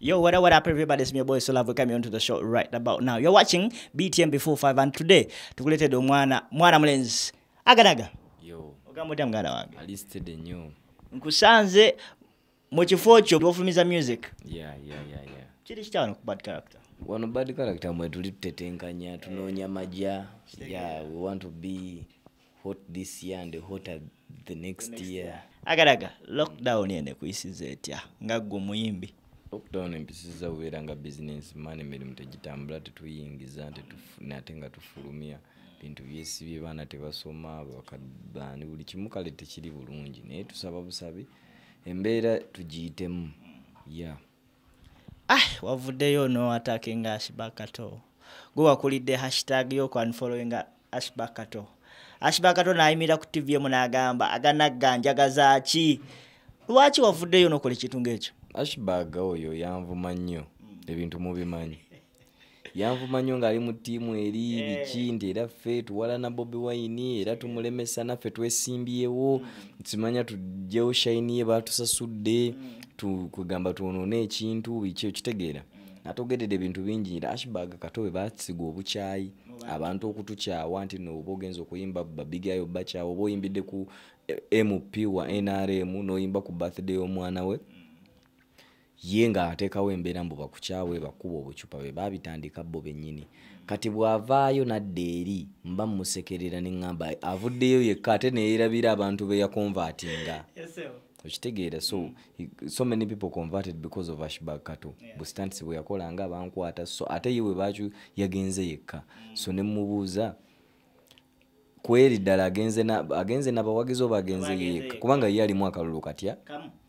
Yo, what up, everybody? It's me, your boy Solav. We're coming on to the show right about now. You're watching BTM Before 5, and today, tukuleted mwana mlenzi aganaga. Yo. Ogamudde muganda wange. I listed the new. Nkusanze mu kifo kyo bw'ofumiza music. Yeah. Kiri kitano ku bad character. One bad character mwe tuli tutetenkanya tunoonya majja. Yeah, we want to be hot this year and hotter the next year. Aganaga, lockdown yene kuyisiza etya nga ggwe muyimbi. Lockdown empisiza ubeera nga business man emirimu tegitambula tetuyingiza ate nga tufulumya bintu byesibye baana tebasoma bakaddaani buli kimu kale tekiri bulungi naye tusaba busabi embeera tugiyitemu ya wavuddeyo no attacking ashburg katto gwe wakulidde hashtag yo ku unfollowing ashburg katto. Ashburg katto n'ayimira ku TV emu n'agamba aganaga njagaza ki. Lwaki wavuddeyo n'okola ekintu ng'ekyo? Ashburg oyo yanvuma nnyo ebintu mubimanyi yanvuma nnyo ng'ali mu ttiimu eri biki nti era ffe tuwala na Bobi Wine era tumulemesa naffe twesimbyewo nsimanya tujjewo shayini ye baatusasudde tukugamba tuwonoone ekintu biki okitegeera atogedde ebintu bingi era Ashburg katto bwe baasiga obukyayi abantu okutukyawa nti no oba ogenza okuyimba babigayo bakyawa oba oyimbidde ku MP wa NRM n'oyimba ku birthday y'omwana we ye nga ateekawo embeera mbu bakukyawe bakuba obucupa bwe baabitandika bo bennyini kati bw'avaayo nadde eri mba mmusekerera ne ŋŋamba avuddeyo yekka ate neyeerabira abantu be yakonvatinga okitegeera so many people converted because of Ashburg katto busitantisi bwe yakolanga abankwata so ate ye bwe bacu yagenze yekka so ne mmubuuza kweri ddala agenze n'abawagizi oba agenze yekka kubanga ye alimu akalulu katya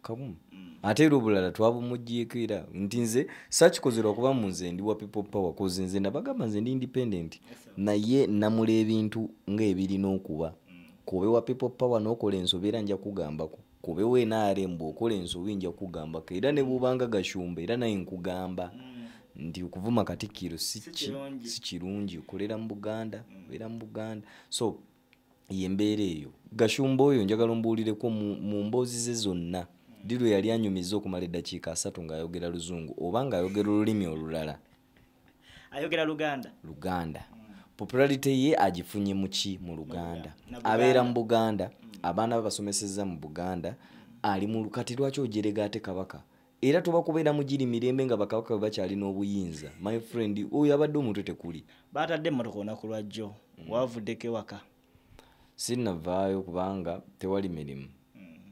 kamu ate bulala twabumujiikira nti nze sakikozera okuba mu nze ndi wa people power koze nze nabagamba nze ndi independent naye namula ebintu ng'ebirina okuba kobe wa people power n'okola ensobi era nja kugambako kobe we NRM bw'okola ensobi nja kugambako era ne bubanga Gashumba era naye nkugamba nti okuvuma Katikkiro si kirungi okolera mu Buganda era mu Buganda so yembeera eyo Gashumba oyo njagala ombuulireko mu mboozi ze zonna Dilo yali anyumiza okumala eddakiika 3 ng'ayogera Luzungu oba ng'ayogera olulimi olulala. Ayogera Luganda. Popularity ye agifunye mu Luganda. Abeera mu Buganda, abaana babasomesezza mu Buganda, ali mu kati lwaki ojerega ate kabaka. Era tubakubeera mu giri mirembe nga bakabaka bakyali n'obuyinza. My friend, oyo abadde omuntu tekuli. Batadde mmotoka olunaku lwajjo. Wavuddeko ewaka. Sinnavaayo kubanga tewali mirimu.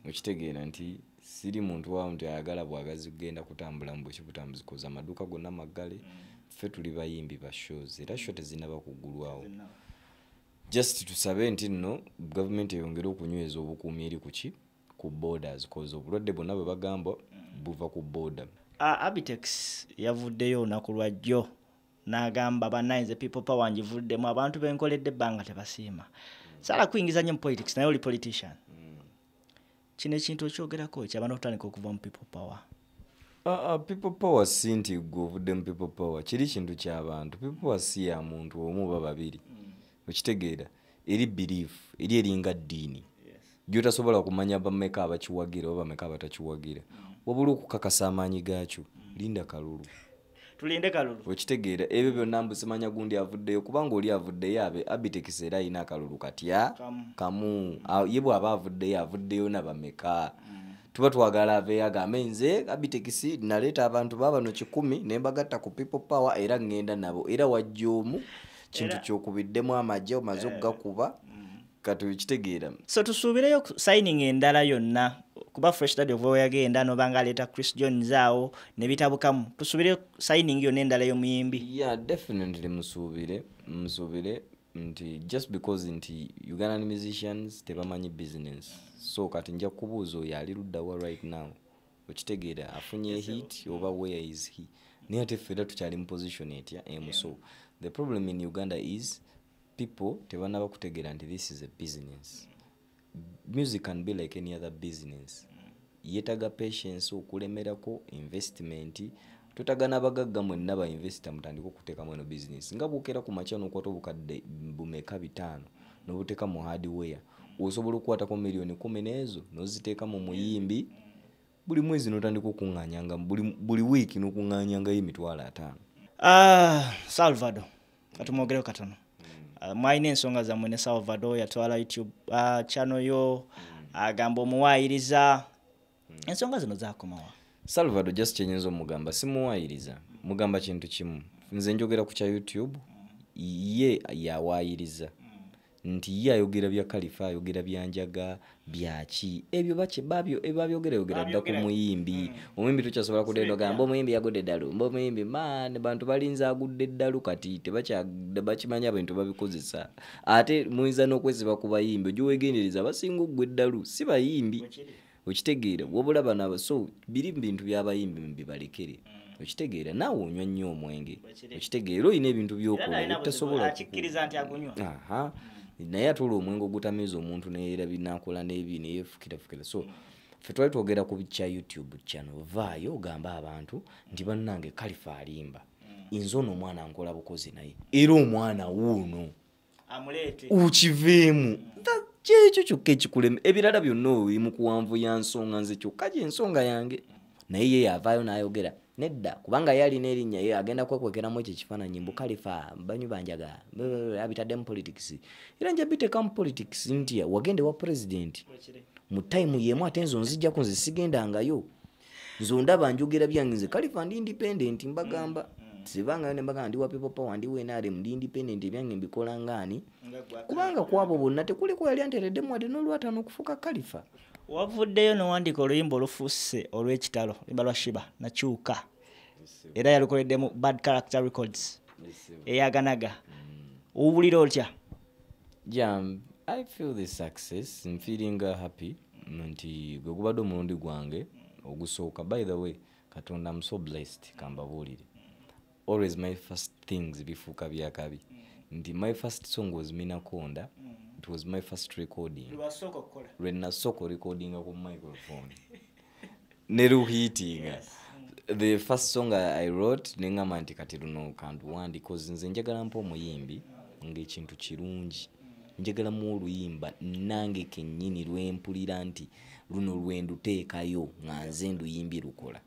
Okitegeera nti siri muntu wa muntu ayagala bwagazi kugenda kutambula mu butambuzi koza amaduuka gonna maggale ffe tuli bayimbi ba shows era show tezinaba kugulwawo just tusabe nti nno government eyongere okunyweza obukuumi eri ku borders koza obulwadde bwonna bwe bagamba buva ku border. Abitex yavuddeyo olunaku lwajjo n'agamba bannayinza people power ngivuddemu abantu benkoledde ebbanga tebasiima sala kuyingiza nnyo mu politics naye oli politician. Kino ekintu okyogerako ky'abantu okutandika okuva mu people power. People power si nti govudde mu people power kiri kintu ky'abantu. People power si ya muntu omu oba babiri. Okitegeera eri belief eri eringa ddiini gy'otasobola kumanya bameka abakiwagira oba bameka abatakiwagira wabula okukakasa amaanyi gaakyo linda kalulu. Tulinde kalulu. Okitegeera ebyo byonna mbusimanya gundi avuddeyo kubanga oli avuddeyo abitekisa era alina akalulu katya kamu ye bw'aba avuddeyo nabameka tuba twagala aveeyo agambe nze abitekisi naleeta abantu babano 100 ne mbagatta ku people power era ngenda nabo era wajja omu kintu kyokubiddemu amajja omaze okugakuba kati okitegeera so tusuubireyo signing endala yonna kuba fresh dad of yagenda nobanga aleta Chris Jones awo ne bitabukamu tusubire signing yonna endala y'omuyimbi. Yeah, definitely musubire nti just because nti Ugandan musicians tebamanyi business so kati nja kubuuza oyo ali luddawa right now okitegeera afunye hit oba where is he naye ate ffe tukyali mu position etya so the problem in Uganda is people tebanaba kutegeera nti this is a business. Music can be like any other business. Yetaga patience okulemerako investment tutagana bagagga mwenna ba investor mutandiko kuteeka mu business nga bukera ku machano kwato bukadde bumeka 5 no buteka mu hardware osobola okukwata ko milioni 10 n'ezo noziteeka mu muyimbi buli mwezi notandika okuŋŋaanyanga buli wiiki n'okuŋŋaanyangayo emitwalo 5. Salvador katumwogereko katono. Mwalina ensonga zammwe ne Salvador yatwala YouTube channel yo agamba omuwaayiriza. Ensonga zino zakomawa. Salvador just kyenyinza omugamba simuwaayiriza, mugamba kintu kimu, nze njogera ku kya YouTube, ye yawaayiriza nti ye ayogera bya Khalifa, ayogera bya Njaga, byaki ebyo babyogera dda ku muyimbi. Omuyimbi tukyasobola kudendo gamba omuyimbi yagudde eddalu, omuyimbi man bantu balinza agudde eddalu kati bakimanya abantu babikozesa. Ate muyinza n'okwesiba ku bayimbi ogiwegendereza abasinga oggwa eddalu si bayimbi. Okitegeera wabula bano so biri bintu by'abayimbi bibalekere. Okitegeera naawe onywa nnyo omwenge. Okitegeera olina ebintu by'okola ebitasobola akikkiriza nti akunywa. Naye atoola omwenge ogutamiza omuntu neera binakola n'ebi neyeefukirafukira. So ffe twali twogera ku kya YouTube channel, vaayo ogamba abantu nti bannange Khalifa alimba, nze ono omwana nkola bukozi naye era omwana wuuno amuleete ukiveemu kyekyo kyokka ekikulema, ebirala byonna obi mu kuwanvu ya nsonga nze kyokka gy'ensonga yange. Naye ye yavaayo n'ayogera nedda kubanga yali n'erinnya ye agenda kwekwekeramu ekyo ekifaananyi mbu Khalifa banyu banjaga abitadde mu politics era nja biteeka mu politics ntya wagende wa president mu time yemu ate nzo nzijjako nze sigendangayo nzo ndaba njogera byange nze Khalifa ndi independent mbagamba sibangayo ne mbagamba ndi wa people power ndi wa NRM ndi independent ebyange mbikola ngani kubanga kwabo bonna tekuliko yali antereddemu wadde n'olwataano okufuuka Khalifa. Wavuddeyo n'owandiika oluyimba olufuuse olw'ekitalo oluyimba lwa Shiba nakyuka era yalukoleddemu Bad Character Records aganaga. Owulira otya? I feel the success. I'm feeling happy nti gwe gubadde omulundi gwange ogusooka. By the way Katonda I'm so blessed kambabuulire. Always my first things bifuuka byakabi nti my first song was Minakonda. It was my first recording. When nasoko recording ku microphone. Neru hitting. The first song I wrote nengamba nti kati luno kantu wandi cause nze njagala mpo omuyimbi ng'ekintu kirungi. Njagala mu oluyimba nange kennyini lwempulira nti luno lwenduteekayo nga nze nduyimbi lukola.